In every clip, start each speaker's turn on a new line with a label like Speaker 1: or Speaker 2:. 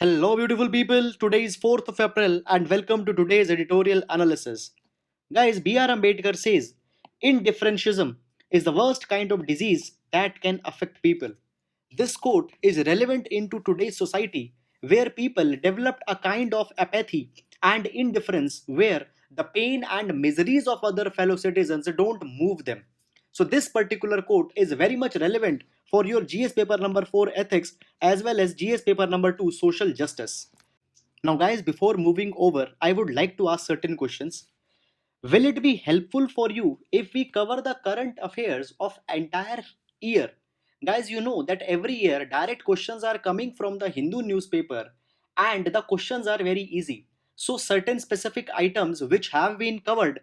Speaker 1: Hello, beautiful people. Today is 4th of April, and welcome to today's editorial analysis. Guys, B.R. Ambedkar says indifferentism is the worst kind of disease that can affect people. This quote is relevant into today's society where people developed a kind of apathy and indifference where the pain and miseries of other fellow citizens don't move them. So this particular quote is very much relevant for your GS paper number 4 ethics as well as GS paper number 2 social justice. Now guys, before moving over, I would like to ask certain questions. Will it be helpful for you if we cover the current affairs of entire year? Guys, you know that every year direct questions are coming from the Hindu newspaper and the questions are very easy. So certain specific items which have been covered,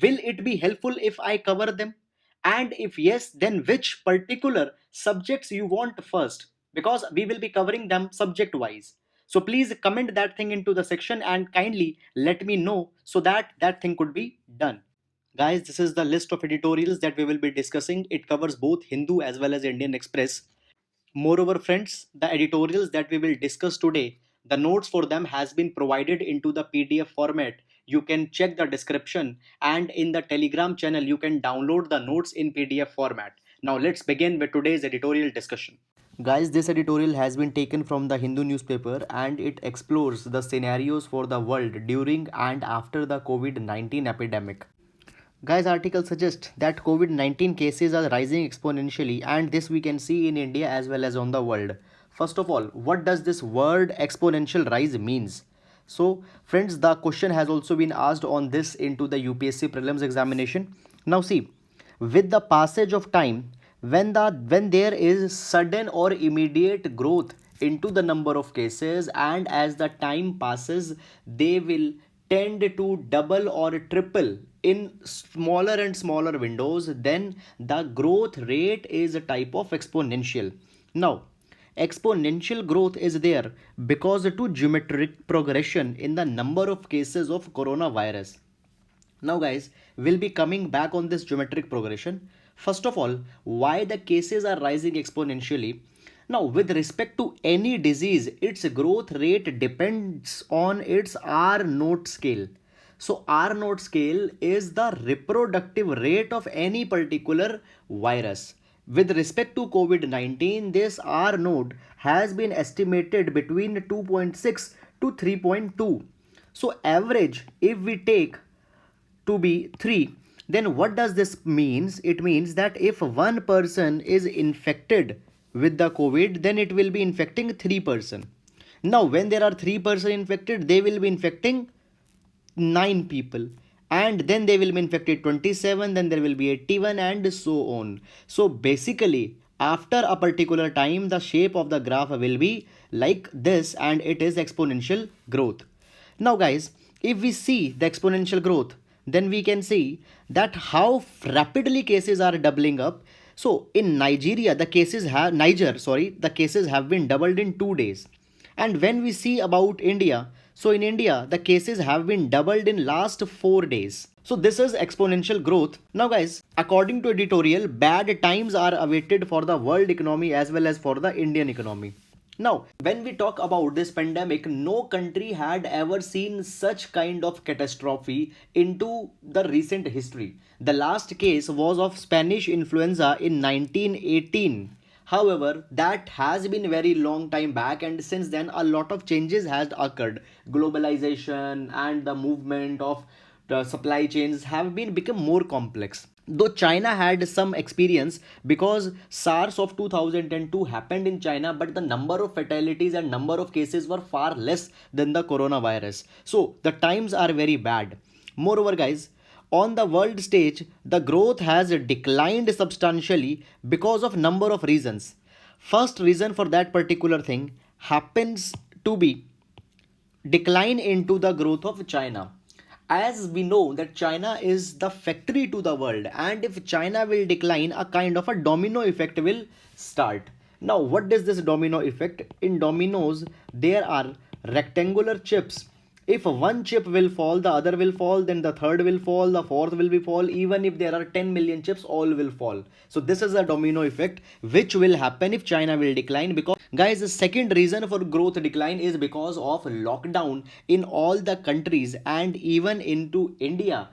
Speaker 1: will it be helpful if I cover them? And if yes, then which particular subjects you want first? Because we will be covering them subject wise. So please comment that thing into the section and kindly let me know so that that thing could be done. Guys, this is the list of editorials that we will be discussing. It covers both Hindu as well as Indian Express. Moreover, friends, the editorials that we will discuss today, the notes for them has been provided into the PDF format. You can check the description, and in the Telegram channel you can download the notes in PDF format. Now let's begin with today's editorial discussion. Guys, this editorial has been taken from the Hindu newspaper and it explores the scenarios for the world during and after the COVID-19 epidemic. Guys, article suggests that COVID-19 cases are rising exponentially, and this we can see in India as well as on the world. First of all, what does this word exponential rise means? So, friends, the question has also been asked on this into the UPSC prelims examination. Now see, with the passage of time, when there is sudden or immediate growth into the number of cases, and as the time passes they will tend to double or triple in smaller and smaller windows, then the growth rate is a type of exponential. Now exponential growth is there because to geometric progression in the number of cases of coronavirus. Now guys, we'll be coming back on this geometric progression. First of all, why the cases are rising exponentially? Now, with respect to any disease, its growth rate depends on its R naught scale. So, R naught scale is the reproductive rate of any particular virus. With respect to COVID-19, this R naught has been estimated between 2.6 to 3.2. So, average, if we take to be 3, then what does this means? It means that if one person is infected with the COVID, then it will be infecting 3%. Now when there are 3% infected, they will be infecting 9 people, and then they will be infected 27, then there will be 81, and so on. So basically after a particular time the shape of the graph will be like this, and it is exponential growth. Now guys, if we see the exponential growth, then we can see that how rapidly cases are doubling up. So in Nigeria the cases have the cases have been doubled in 2 days. And when we see about India, so in India the cases have been doubled in last 4 days. So this is exponential growth. Now guys, according to editorial, bad times are awaited for the world economy as well as for the Indian economy. Now, when we talk about this pandemic, no country had ever seen such kind of catastrophe into the recent history. The last case was of Spanish influenza in 1918. However, that has been very long time back, and since then a lot of changes has occurred. Globalization and the movement of the supply chains have been become more complex. Though China had some experience because SARS of 2002 happened in China, but the number of fatalities and number of cases were far less than the coronavirus. So the times are very bad. Moreover, guys, on the world stage, the growth has declined substantially because of number of reasons. First reason for that particular thing happens to be decline into the growth of China. As we know that China is the factory to the world, and if China will decline, a kind of a domino effect will start. Now what is this domino effect? In dominoes there are rectangular chips, If one chip will fall, the other will fall, then the third will fall, the fourth will be fall. Even if there are 10 million chips, all will fall. So this is a domino effect which will happen if China will decline. Because guys, the second reason for growth decline is because of lockdown in all the countries and even into India.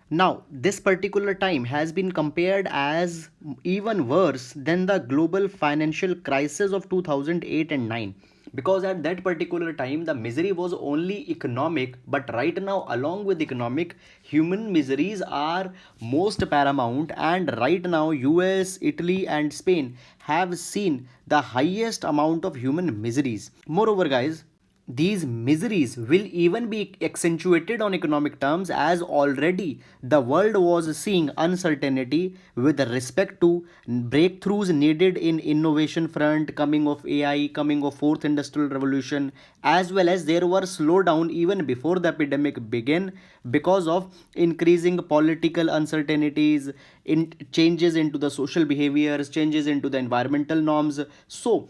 Speaker 1: Now, this particular time has been compared as even worse than the global financial crisis of 2008 and 9, because at that particular time the misery was only economic, but right now along with economic, human miseries are most paramount, and right now US, Italy and Spain have seen the highest amount of human miseries. Moreover guys, these miseries will even be accentuated on economic terms, as already the world was seeing uncertainty with respect to breakthroughs needed in innovation front, coming of AI, coming of fourth industrial revolution, as well as there were slowdown even before the epidemic began because of increasing political uncertainties, in changes into the social behaviors, changes into the environmental norms. So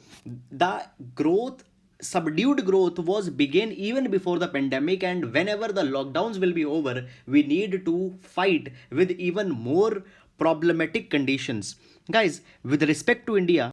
Speaker 1: the growth, subdued growth was begin even before the pandemic, and whenever the lockdowns will be over, we need to fight with even more problematic conditions. Guys, with respect to India,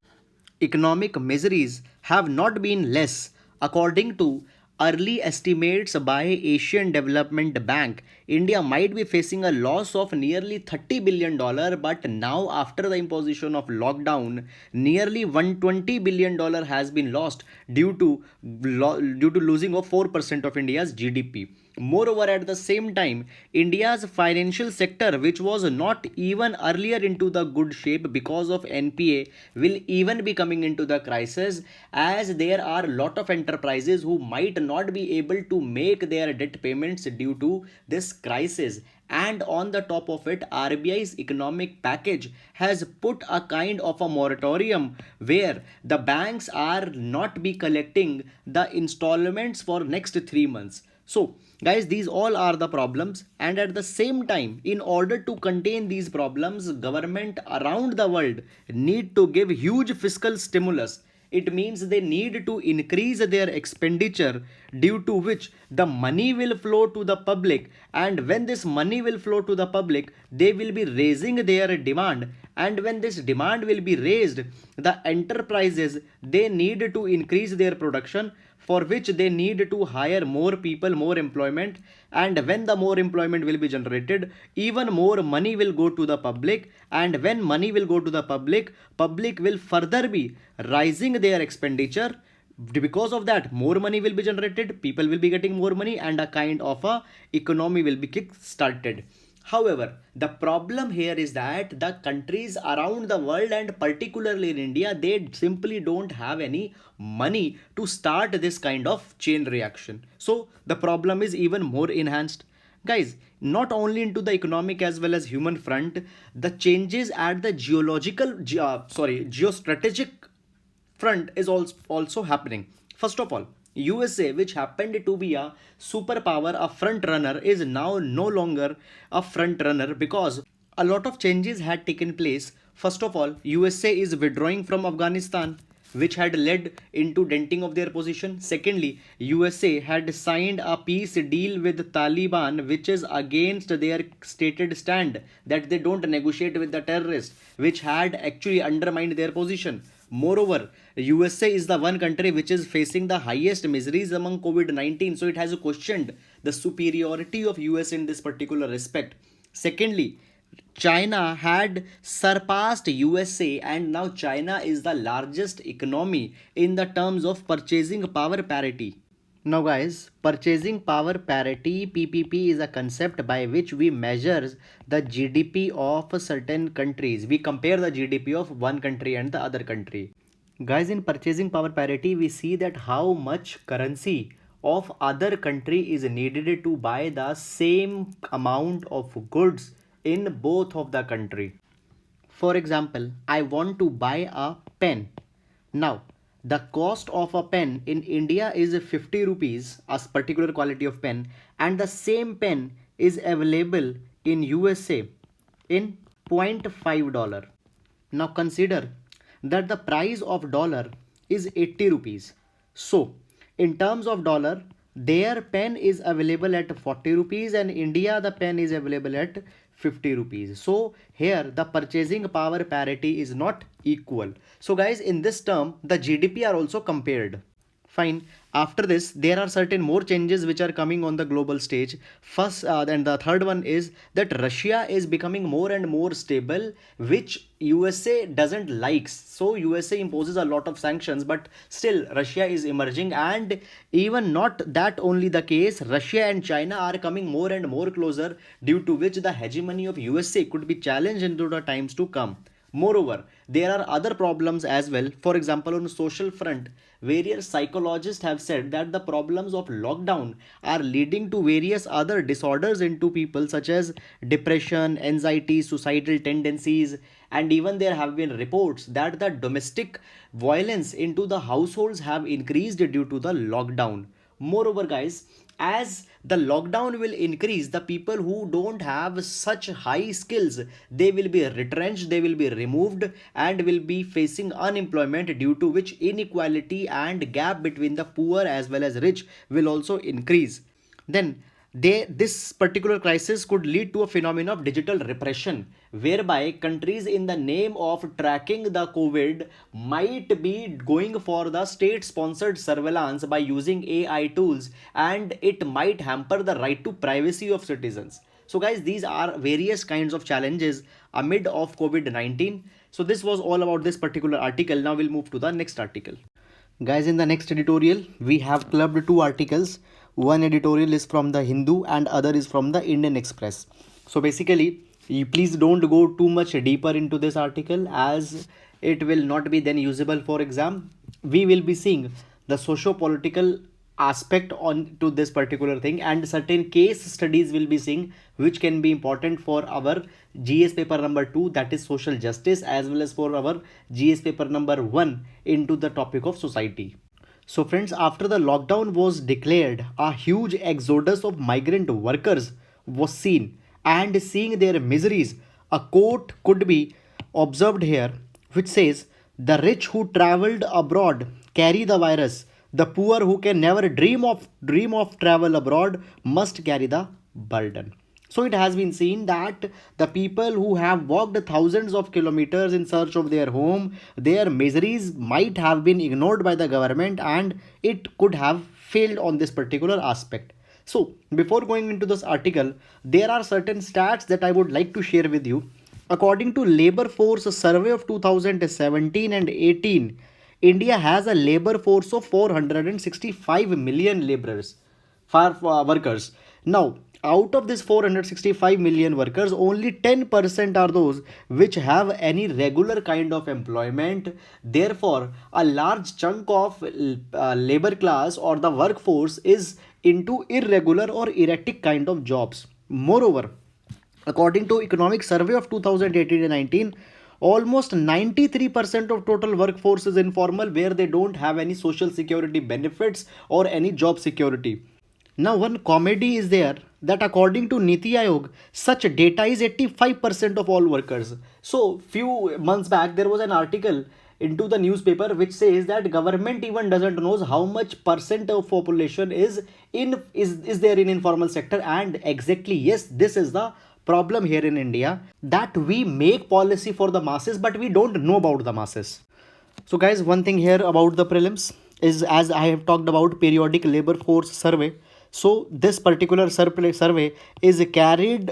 Speaker 1: economic miseries have not been less. According to early estimates by Asian Development Bank, India might be facing a loss of nearly $30 billion, but now after the imposition of lockdown, nearly $120 billion has been lost due to losing of 4% of India's GDP. Moreover, at the same time, India's financial sector, which was not even earlier into the good shape because of NPA, will even be coming into the crisis, as there are a lot of enterprises who might not be able to make their debt payments due to this crisis. And on the top of it, RBI's economic package has put a kind of a moratorium where the banks are not be collecting the installments for next 3 months. So guys, these all are the problems, and at the same time, in order to contain these problems, government around the world need to give huge fiscal stimulus. It means they need to increase their expenditure, due to which the money will flow to the public, and when this money will flow to the public, they will be raising their demand, and when this demand will be raised, the enterprises, they need to increase their production, for which they need to hire more people, more employment, and when the more employment will be generated, even more money will go to the public, and when money will go to the public will further be rising their expenditure. Because of that, more money will be generated, people will be getting more money, and a kind of a economy will be kick started. However, the problem here is that the countries around the world, and particularly in India, they simply don't have any money to start this kind of chain reaction. So the problem is even more enhanced. Guys, not only into the economic as well as human front, the changes at the geostrategic front is also happening. First of all, USA, which happened to be a superpower, a front runner, is now no longer a front runner because a lot of changes had taken place. First of all, USA is withdrawing from Afghanistan, which had led into denting of their position. Secondly, USA had signed a peace deal with Taliban, which is against their stated stand that they don't negotiate with the terrorists, which had actually undermined their position. Moreover, USA is the one country which is facing the highest miseries among COVID-19, so it has questioned the superiority of US in this particular respect. Secondly, China had surpassed USA, and now China is the largest economy in the terms of purchasing power parity. Now guys, purchasing power parity PPP is a concept by which we measure the GDP of certain countries. We compare the GDP of one country and the other country. Guys, in purchasing power parity, we see that how much currency of other country is needed to buy the same amount of goods in both of the country. For example, I want to buy a pen. Now, the cost of a pen in India is 50 rupees, a particular quality of pen, and the same pen is available in USA in $0.5. Now consider that the price of dollar is 80 rupees. So, in terms of dollar, their pen is available at 40 rupees, and India the pen is available at 50 rupees. So here the purchasing power parity is not equal. So guys, in this term the GDP are also compared. Fine. After this, there are certain more changes which are coming on the global stage. First, and the third one is that Russia is becoming more and more stable, which USA doesn't like. So USA imposes a lot of sanctions, but still Russia is emerging, and even not that only the case, Russia and China are coming more and more closer, due to which the hegemony of USA could be challenged into the times to come. Moreover, there are other problems as well. For example, on social front, various psychologists have said that the problems of lockdown are leading to various other disorders into people, such as depression, anxiety, suicidal tendencies, and even there have been reports that the domestic violence into the households have increased due to the lockdown. Moreover, guys, as the lockdown will increase, the people who don't have such high skills, they will be retrenched, they will be removed, and will be facing unemployment, due to which inequality and gap between the poor as well as rich will also increase. Then this particular crisis could lead to a phenomenon of digital repression, whereby countries, in the name of tracking the COVID, might be going for the state sponsored surveillance by using AI tools, and it might hamper the right to privacy of citizens. So guys, these are various kinds of challenges amid of COVID-19. So this was all about this particular article. Now we'll move to the next article. Guys, in the next editorial, we have clubbed two articles. One editorial is from the Hindu and other is from the Indian Express. So basically, you please don't go too much deeper into this article, as it will not be then usable for exam. We will be seeing the socio-political aspect on to this particular thing, and certain case studies will be seeing, which can be important for our GS paper number 2, that is social justice, as well as for our GS paper number 1 into the topic of society. So friends, after the lockdown was declared, a huge exodus of migrant workers was seen, and seeing their miseries, a quote could be observed here which says, the rich who traveled abroad carry the virus, the poor who can never dream of travel abroad must carry the burden. So it has been seen that the people who have walked thousands of kilometers in search of their home, their miseries might have been ignored by the government, and it could have failed on this particular aspect. So before going into this article, there are certain stats that I would like to share with you. According to Labor Force survey of 2017 and 18, India has a labor force of 465 million laborers, for workers. Now, out of this 465 million workers, only 10% are those which have any regular kind of employment. Therefore, a large chunk of labor class or the workforce is into irregular or erratic kind of jobs. Moreover, according to Economic Survey of 2018 and 19, almost 93% of total workforce is informal, where they don't have any social security benefits or any job security. Now, one comedy is there that according to Niti Aayog, such data is 85% of all workers. So, few months back, there was an article into the newspaper which says that government even doesn't knows how much percent of population is there in informal sector. And exactly, yes, this is the problem here in India, that we make policy for the masses but we don't know about the masses. So guys, one thing here about the prelims is, as I have talked about periodic labor force survey, so this particular survey is carried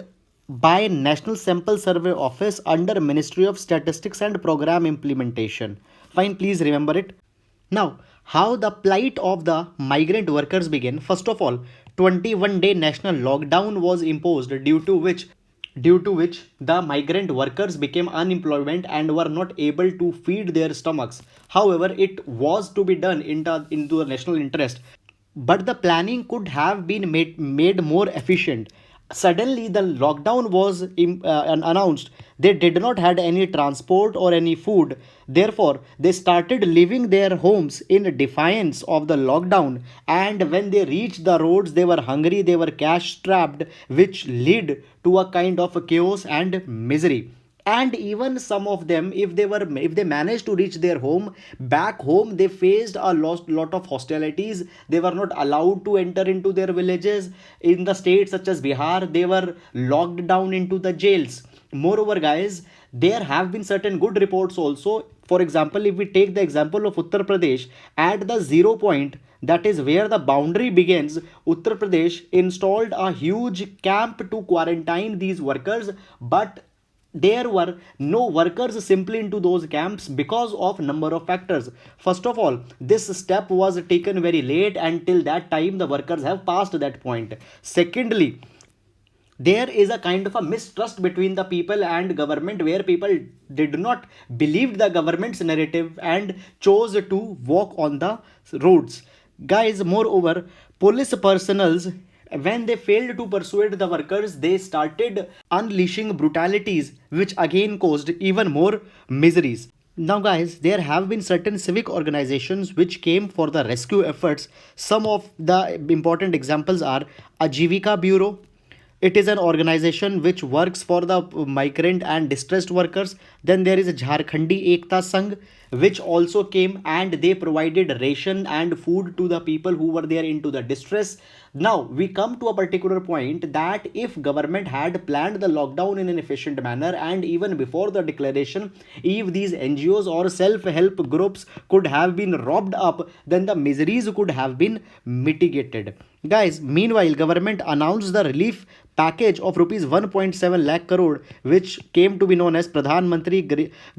Speaker 1: by National Sample Survey Office under Ministry of Statistics and Program Implementation. Fine, please remember it. Now, how the plight of the migrant workers began. First of all, 21-day national lockdown was imposed, due to which the migrant workers became unemployment and were not able to feed their stomachs. However, it was to be done into the national interest, but the planning could have been made more efficient. Suddenly the lockdown was announced. They did not had any transport or any food. Therefore they started leaving their homes in defiance of the lockdown, and when they reached the roads, they were hungry, they were cash strapped, which led to a kind of chaos and misery. And even some of them, if they managed to reach their home, back home they faced a lot of hostilities. They were not allowed to enter into their villages. In the states such as Bihar, they were locked down into the jails. Moreover, guys, there have been certain good reports also. For example, if we take the example of Uttar Pradesh, at the zero point, that is where the boundary begins, Uttar Pradesh installed a huge camp to quarantine these workers. But there were no workers simply into those camps because of number of factors. First of all, this step was taken very late, and till that time the workers have passed that point. Secondly, there is a kind of a mistrust between the people and government, where people did not believe the government's narrative and chose to walk on the roads. Guys, moreover, police personals, when they failed to persuade the workers, they started unleashing brutalities, which again caused even more miseries. Now, guys, there have been certain civic organizations which came for the rescue efforts. Some of the important examples are Ajivika Bureau. It is an organization which works for the migrant and distressed workers. Then there is Jharkhandi Ekta Sangh, which also came and they provided ration and food to the people who were there into the distress. Now we come to a particular point that if government had planned the lockdown in an efficient manner, and even before the declaration, if these NGOs or self-help groups could have been robbed up, then the miseries could have been mitigated. Guys, meanwhile, government announced the relief package of rupees 1.7 lakh crore, which came to be known as Pradhan Mantri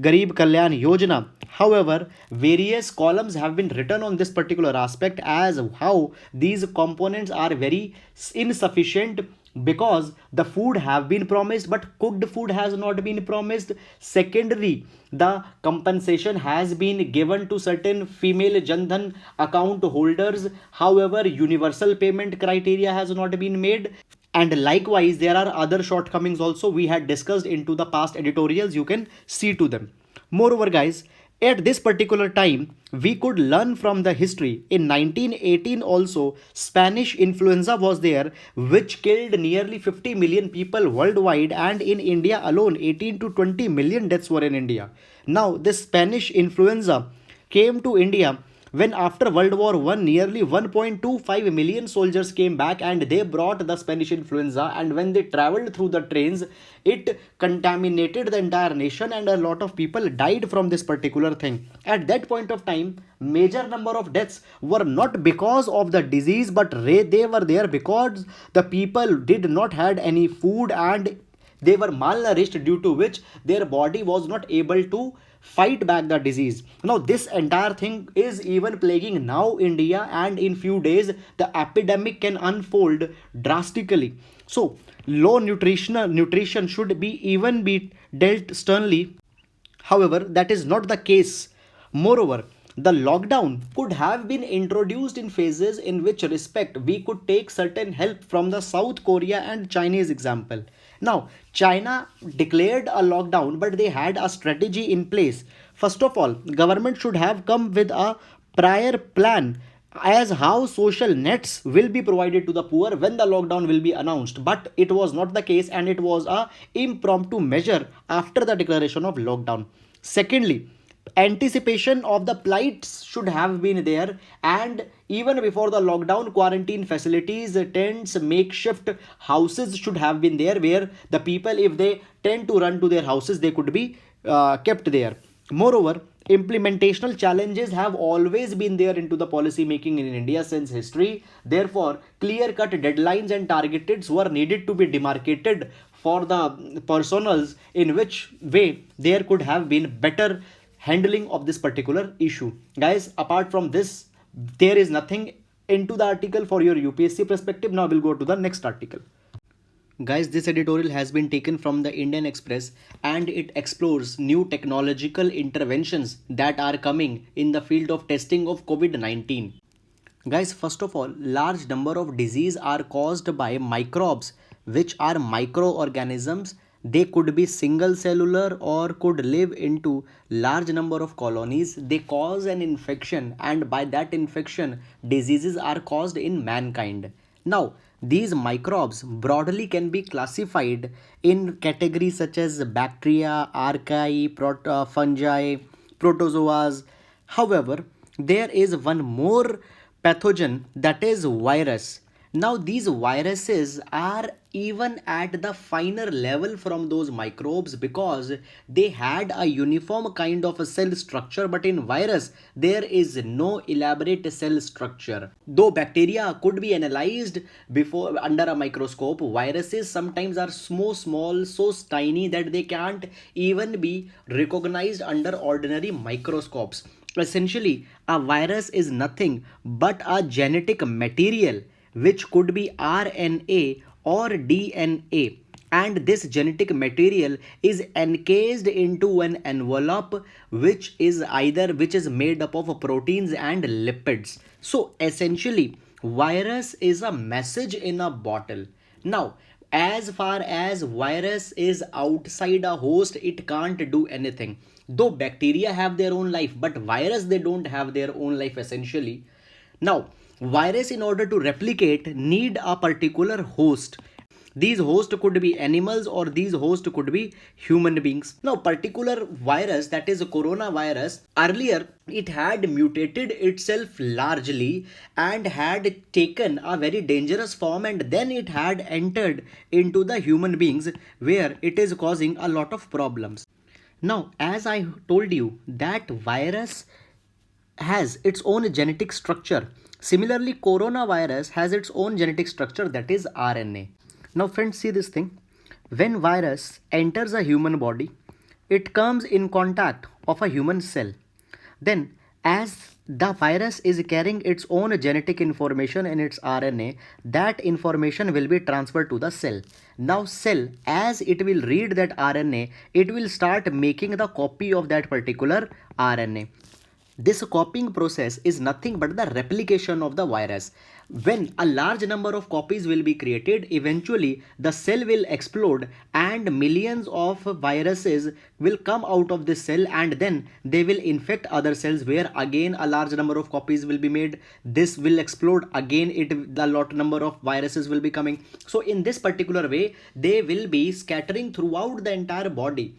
Speaker 1: Garib Kalyan Yojana. However, various columns have been written on this particular aspect, as how these components are very insufficient, because the food have been promised but cooked food has not been promised. Secondly, the compensation has been given to certain female Jandhan account holders. However, universal payment criteria has not been made. And likewise, there are other shortcomings also we had discussed into the past editorials. You can see to them. Moreover, guys, at this particular time, we could learn from the history. In 1918 also, Spanish influenza was there, which killed nearly 50 million people worldwide, and in India alone, 18 to 20 million deaths were in India. Now, this Spanish influenza came to India when after World War I, nearly 1.25 million soldiers came back and they brought the Spanish influenza, and when they traveled through the trains, it contaminated the entire nation and a lot of people died from this particular thing. At that point of time, major number of deaths were not because of the disease, but they were there because the people did not had any food and they were malnourished, due to which their body was not able to fight back the disease. Now this entire thing is even plaguing now India, and in few days the epidemic can unfold drastically. So low nutrition should be dealt sternly. However, that is not the case. Moreover, the lockdown could have been introduced in phases, in which respect we could take certain help from the South Korea and Chinese example. Now, China declared a lockdown, but they had a strategy in place. First of all, government should have come with a prior plan as how social nets will be provided to the poor when the lockdown will be announced, but it was not the case, and it was a impromptu measure after the declaration of lockdown. Secondly, anticipation of the plights should have been there, and even before the lockdown, quarantine facilities, tents, makeshift houses should have been there, where the people, if they tend to run to their houses, they could be kept there. Moreover, implementational challenges have always been there into the policy making in India since history. Therefore, clear cut deadlines and targets were needed to be demarcated for the personals, in which way there could have been better handling of this particular issue. Guys, apart from this, there is nothing into the article for your UPSC perspective. Now we'll go to the next article. Guys, this editorial has been taken from the Indian Express, and it explores new technological interventions that are coming in the field of testing of COVID-19. Guys, first of all, large number of disease are caused by microbes, which are microorganisms. They could be single cellular or could live into large number of colonies. They cause an infection, and by that infection, diseases are caused in mankind. Now, these microbes broadly can be classified in categories such as bacteria, archaea, fungi, protozoas. However, there is one more pathogen, that is virus. Now, these viruses are even at the finer level from those microbes because they had a uniform kind of a cell structure, but in virus there is no elaborate cell structure. Though bacteria could be analyzed before under a microscope, viruses sometimes are so tiny that they can't even be recognized under ordinary microscopes. Essentially, a virus is nothing but a genetic material which could be RNA or DNA, and this genetic material is encased into an envelope which is made up of proteins and lipids. So essentially, virus is a message in a bottle. Now, as far as virus is outside a host, it can't do anything. Though bacteria have their own life, but virus, they don't have their own life essentially. Now, virus, in order to replicate, need a particular host. These hosts could be animals or these hosts could be human beings. Now, particular virus, that is coronavirus, earlier it had mutated itself largely and had taken a very dangerous form, and then it had entered into the human beings where it is causing a lot of problems. Now, as I told you, that virus has its own genetic structure. Similarly, coronavirus has its own genetic structure, that is RNA. Now, friends, see this thing. When virus enters a human body, it comes in contact of a human cell. Then, as the virus is carrying its own genetic information in its RNA, that information will be transferred to the cell. Now, cell, as it will read that RNA, it will start making the copy of that particular RNA. This copying process is nothing but the replication of the virus. When a large number of copies will be created, eventually the cell will explode and millions of viruses will come out of this cell, and then they will infect other cells where again a large number of copies will be made. This will explode again, the lot number of viruses will be coming. So in this particular way, they will be scattering throughout the entire body.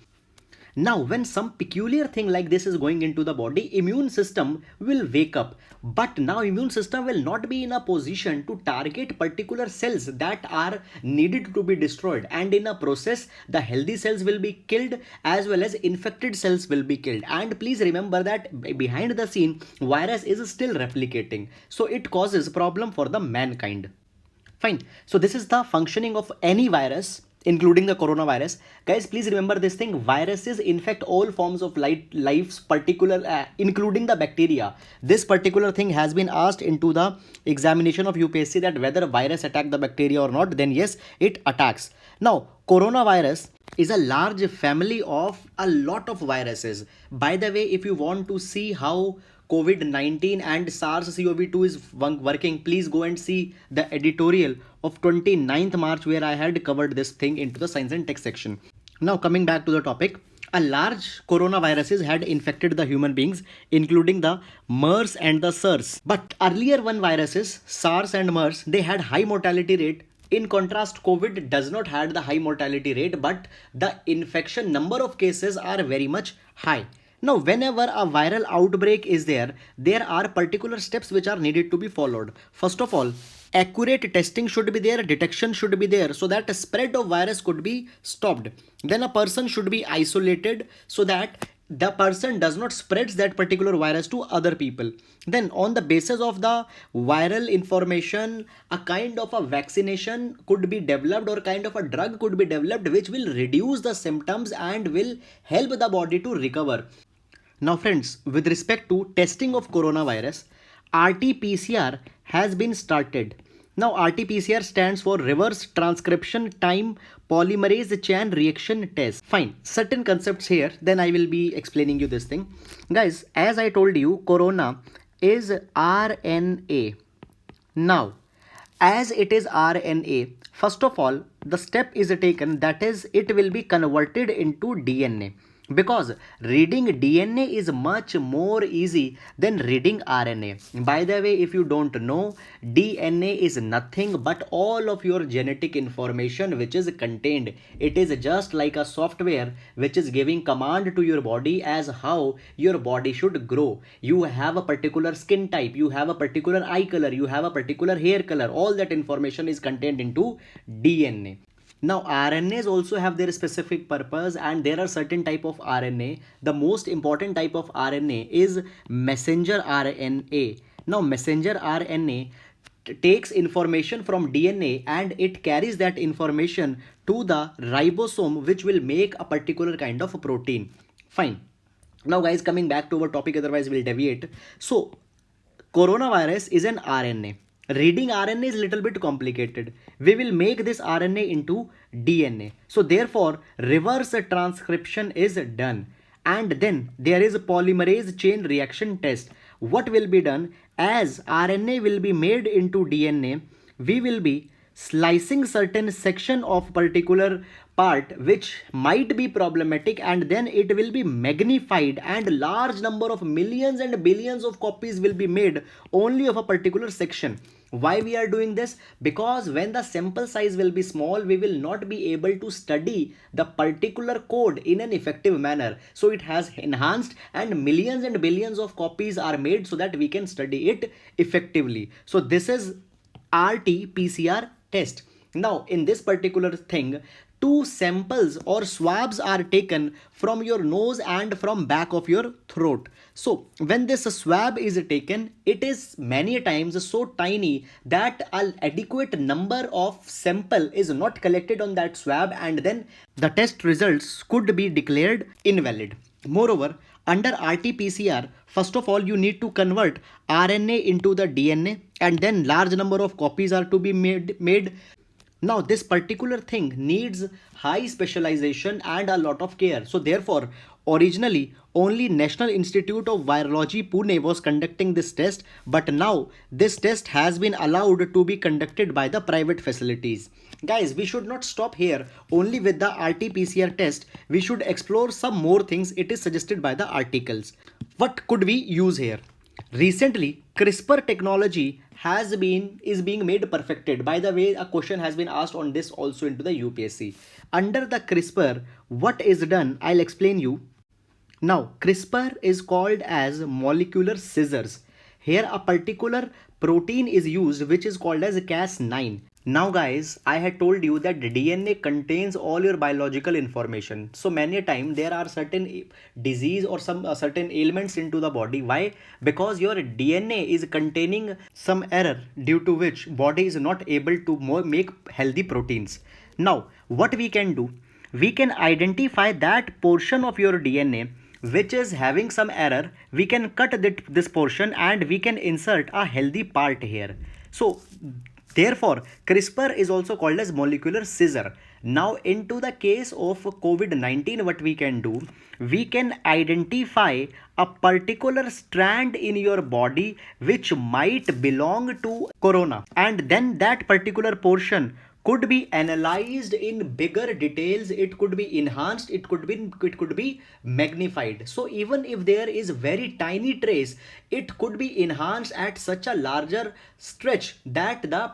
Speaker 1: Now, when some peculiar thing like this is going into the body, immune system will wake up. But now immune system will not be in a position to target particular cells that are needed to be destroyed. And in a process, the healthy cells will be killed as well as infected cells will be killed. And please remember that behind the scene, virus is still replicating. So it causes problem for the mankind. Fine. So this is the functioning of any virus, including the coronavirus. Guys, please remember this thing. Viruses infect all forms of life, including the bacteria. This particular thing has been asked into the examination of UPSC, that whether virus attack the bacteria or not. Then yes, it attacks. Now, coronavirus is a large family of a lot of viruses. By the way, if you want to see how COVID-19 and SARS-CoV-2 is working, please go and see the editorial of 29th March where I had covered this thing into the science and tech section. Now, coming back to the topic, a large coronaviruses had infected the human beings, including the MERS and the SARS. But earlier one viruses, SARS and MERS, they had high mortality rate. In contrast, COVID does not have the high mortality rate, but the infection number of cases are very much high. Now, whenever a viral outbreak is there, there are particular steps which are needed to be followed. First of all, accurate testing should be there, detection should be there, so that a spread of virus could be stopped. Then a person should be isolated so that the person does not spreads that particular virus to other people. Then on the basis of the viral information, a kind of a vaccination could be developed or kind of a drug could be developed which will reduce the symptoms and will help the body to recover. Now friends, with respect to testing of coronavirus, RT-PCR has been started. Now RT-PCR stands for Reverse Transcription Time Polymerase Chain Reaction Test. Fine, certain concepts here, then I will be explaining you this thing. Guys, as I told you, corona is RNA. Now, as it is RNA, first of all, the step is taken, that is, it will be converted into DNA. because reading DNA is much more easy than reading RNA. By the way, if you don't know, DNA is nothing but all of your genetic information which is contained. It is just like a software which is giving command to your body as how your body should grow. You have a particular skin type, you have a particular eye color, you have a particular hair color. All that information is contained into DNA. Now RNAs also have their specific purpose, and there are certain type of RNA. The most important type of RNA is messenger RNA. Now messenger RNA takes information from DNA and it carries that information to the ribosome, which will make a particular kind of protein. Fine. Now guys, coming back to our topic, otherwise we'll deviate. So coronavirus is an RNA. Reading RNA is a little bit complicated. We will make this RNA into DNA. So therefore, reverse transcription is done. And then there is a polymerase chain reaction test. What will be done? As RNA will be made into DNA, we will be slicing certain section of particular part which might be problematic, and then it will be magnified and large number of millions and billions of copies will be made only of a particular section. Why we are doing this? Because when the sample size will be small, we will not be able to study the particular code in an effective manner. So it has enhanced and millions and billions of copies are made so that we can study it effectively. So this is RT-PCR test. Now in this particular thing, two samples or swabs are taken from your nose and from back of your throat. So when this swab is taken, it is many times so tiny that an adequate number of sample is not collected on that swab, and then the test results could be declared invalid. Moreover, under RT-PCR, first of all, you need to convert RNA into the DNA, and then large number of copies are to be made. Now this particular thing needs high specialization and a lot of care. So therefore, originally only National Institute of Virology Pune was conducting this test, but now this test has been allowed to be conducted by the private facilities. Guys, we should not stop here only with the RT-PCR test. We should explore some more things it is suggested by the articles. What could we use here? Recently, CRISPR technology is being made perfected. By the way, a question has been asked on this also into the UPSC. Under the CRISPR, what is done? I'll explain you. Now, CRISPR is called as molecular scissors. Here a particular protein is used which is called as Cas9. Now guys, I had told you that DNA contains all your biological information. So many a time there are certain disease or some certain ailments into the body. Why? Because your DNA is containing some error due to which body is not able to make healthy proteins. Now what we can do? We can identify that portion of your DNA which is having some error. We can cut this portion and we can insert a healthy part here. So therefore, CRISPR is also called as molecular scissor. Now into the case of COVID-19, what we can do? We can identify a particular strand in your body which might belong to corona, and then that particular portion could be analyzed in bigger details. It could be enhanced, it could be magnified. So even if there is very tiny trace, it could be enhanced at such a larger stretch that the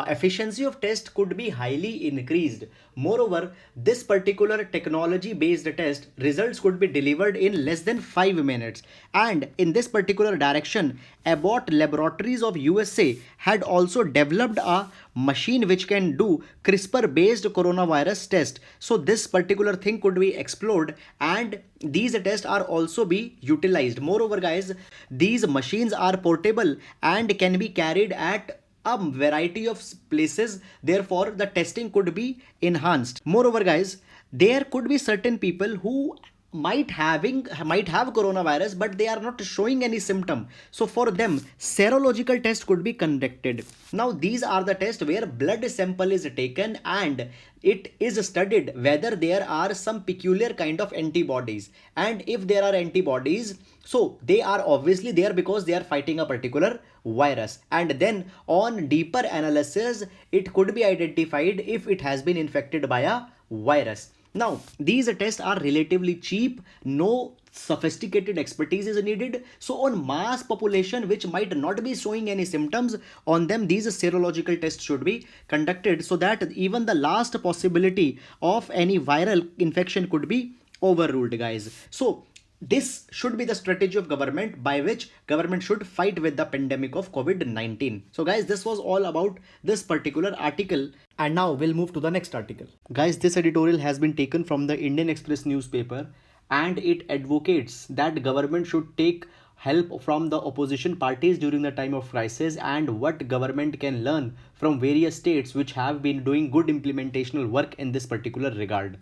Speaker 1: efficiency of test could be highly increased. Moreover, this particular technology based test results could be delivered in less than 5 minutes. And in this particular direction, Abbott Laboratories of USA had also developed a machine which can do CRISPR based coronavirus test. So this particular thing could be explored and these tests are also be utilized. Moreover guys, these machines are portable and can be carried at a variety of places. Therefore the testing could be enhanced. Moreover guys, there could be certain people who might have coronavirus but they are not showing any symptom. So for them serological test could be conducted. Now these are the tests where blood sample is taken and it is studied whether there are some peculiar kind of antibodies, and if there are antibodies, so they are obviously there because they are fighting a particular virus, and then on deeper analysis it could be identified if it has been infected by a virus. Now, these tests are relatively cheap, no sophisticated expertise is needed. So, on mass population which might not be showing any symptoms, on them these serological tests should be conducted so that even the last possibility of any viral infection could be overruled, guys. So, this should be the strategy of government by which government should fight with the pandemic of COVID-19. So guys, this was all about this particular article, and now we'll move to the next article. Guys, this editorial has been taken from the Indian Express newspaper, and it advocates that government should take help from the opposition parties during the time of crisis, and what government can learn from various states which have been doing good implementational work in this particular regard.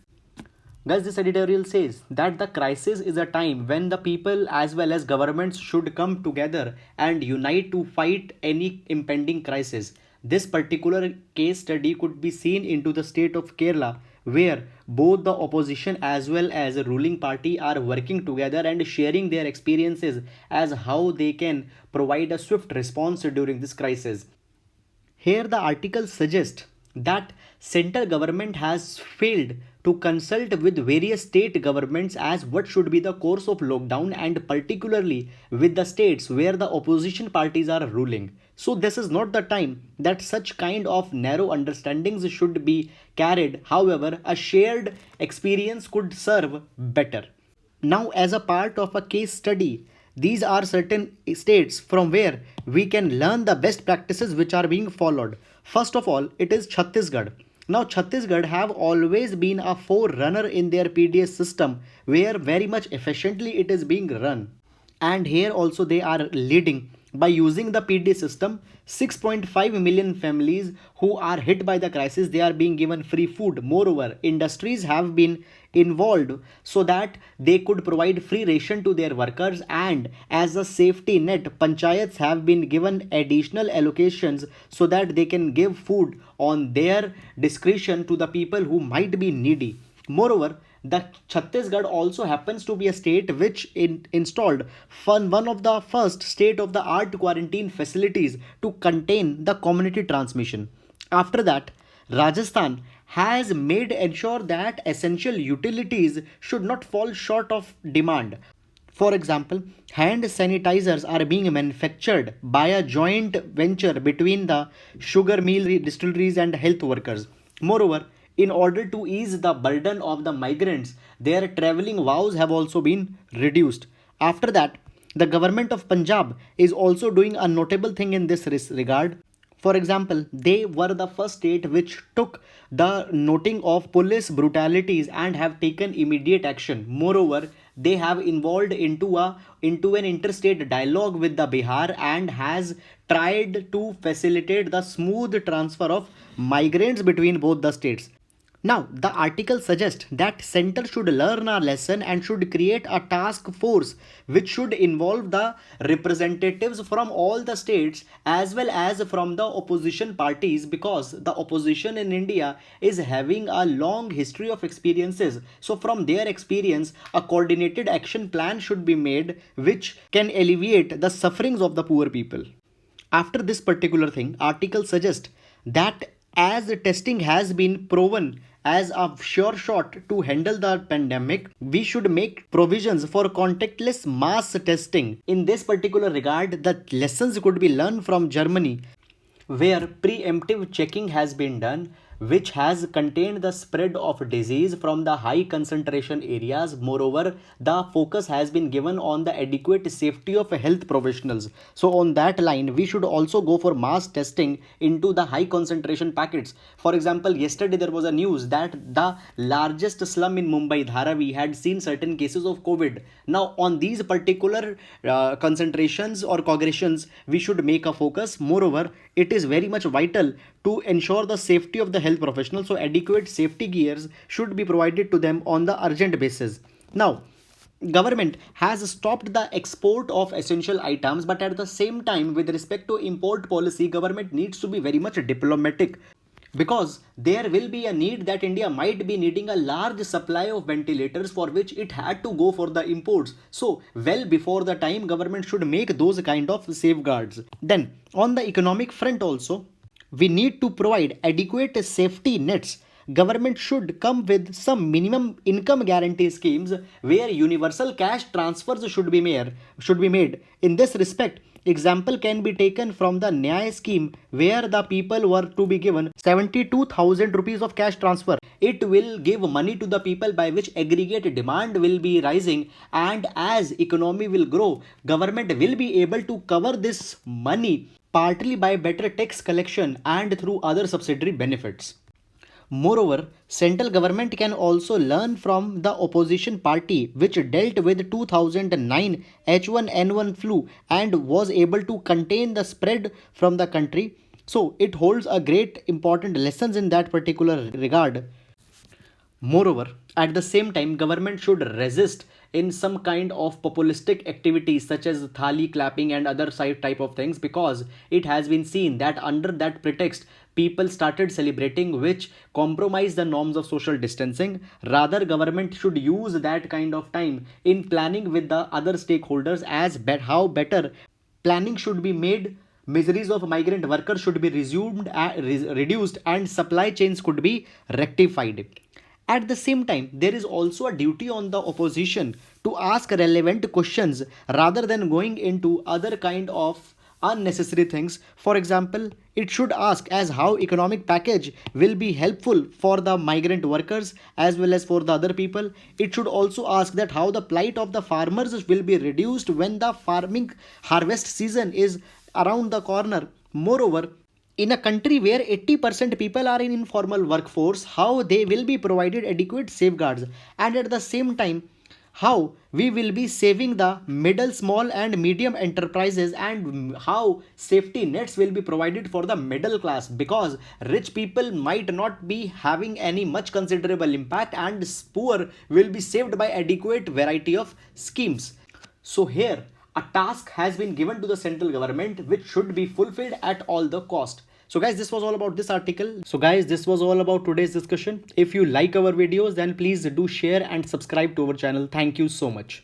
Speaker 1: Guys, this editorial says that the crisis is a time when the people as well as governments should come together and unite to fight any impending crisis. This particular case study could be seen into the state of Kerala, where both the opposition as well as the ruling party are working together and sharing their experiences as how they can provide a swift response during this crisis. Here the article suggests that central government has failed to consult with various state governments as what should be the course of lockdown, and particularly with the states where the opposition parties are ruling. So this is not the time that such kind of narrow understandings should be carried. However, a shared experience could serve better. Now, as a part of a case study, these are certain states from where we can learn the best practices which are being followed. First of all, it is Chhattisgarh. Now, Chhattisgarh have always been a forerunner in their PDS system, where very much efficiently it is being run. And here also they are leading by using the PD system. 6.5 million families who are hit by the crisis, they are being given free food. Moreover, industries have been involved so that they could provide free ration to their workers, and as a safety net, panchayats have been given additional allocations so that they can give food on their discretion to the people who might be needy. Moreover, the Chhattisgarh also happens to be a state which installed one of the first state-of-the-art quarantine facilities to contain the community transmission. After that, Rajasthan has made ensure that essential utilities should not fall short of demand. For example, hand sanitizers are being manufactured by a joint venture between the sugar mill distilleries and health workers. Moreover, in order to ease the burden of the migrants, their traveling vows have also been reduced. After that, the government of Punjab is also doing a notable thing in this regard. For example, they were the first state which took the noting of police brutalities and have taken immediate action. Moreover, they have involved into an interstate dialogue with the Bihar and has tried to facilitate the smooth transfer of migrants between both the states. Now, the article suggests that center should learn a lesson and should create a task force which should involve the representatives from all the states as well as from the opposition parties, because the opposition in India is having a long history of experiences. So from their experience, a coordinated action plan should be made which can alleviate the sufferings of the poor people. After this particular thing, article suggests that as the testing has been proven as a sure shot to handle the pandemic, we should make provisions for contactless mass testing. In this particular regard, the lessons could be learned from Germany, where preemptive checking has been done, which has contained the spread of disease from the high concentration areas. Moreover, the focus has been given on the adequate safety of health professionals. So on that line, we should also go for mass testing into the high concentration packets. For example, yesterday there was a news that the largest slum in Mumbai, Dharavi, had seen certain cases of COVID. Now on these particular concentrations or congregations, we should make a focus. Moreover, it is very much vital to ensure the safety of the health professionals, so adequate safety gears should be provided to them on the urgent basis. Now, government has stopped the export of essential items, but at the same time, with respect to import policy, government needs to be very much diplomatic, because there will be a need that India might be needing a large supply of ventilators, for which it had to go for the imports. So well before the time, government should make those kind of safeguards. Then on the economic front also, we need to provide adequate safety nets. government should come with some minimum income guarantee schemes where universal cash transfers should be made. In this respect, example can be taken from the Nyay scheme where the people were to be given 72,000 rupees of cash transfer. It will give money to the people by which aggregate demand will be rising, and as economy will grow, government will be able to cover this money partly by better tax collection and through other subsidiary benefits. Moreover, central government can also learn from the opposition party which dealt with 2009 H1N1 flu and was able to contain the spread from the country. So it holds a great important lessons in that particular regard. Moreover, at the same time, government should resist in some kind of populistic activities such as thali clapping and other side type of things, because it has been seen that under that pretext people started celebrating which compromise the norms of social distancing. Rather, government should use that kind of time in planning with the other stakeholders as how better planning should be made, miseries of migrant workers should be reduced, and supply chains could be rectified. At the same time, there is also a duty on the opposition to ask relevant questions rather than going into other kind of unnecessary things. For example, it should ask as how economic package will be helpful for the migrant workers as well as for the other people. It should also ask that how the plight of the farmers will be reduced when the farming harvest season is around the corner. Moreover, in a country where 80% people are in informal workforce, how they will be provided adequate safeguards, and at the same time how we will be saving the middle, small and medium enterprises, and how safety nets will be provided for the middle class, because rich people might not be having any much considerable impact and poor will be saved by adequate variety of schemes. So here a task has been given to the central government which should be fulfilled at all the cost. So guys, this was all about this article. So guys, this was all about today's discussion. If you like our videos, then please do share and subscribe to our channel. Thank you so much.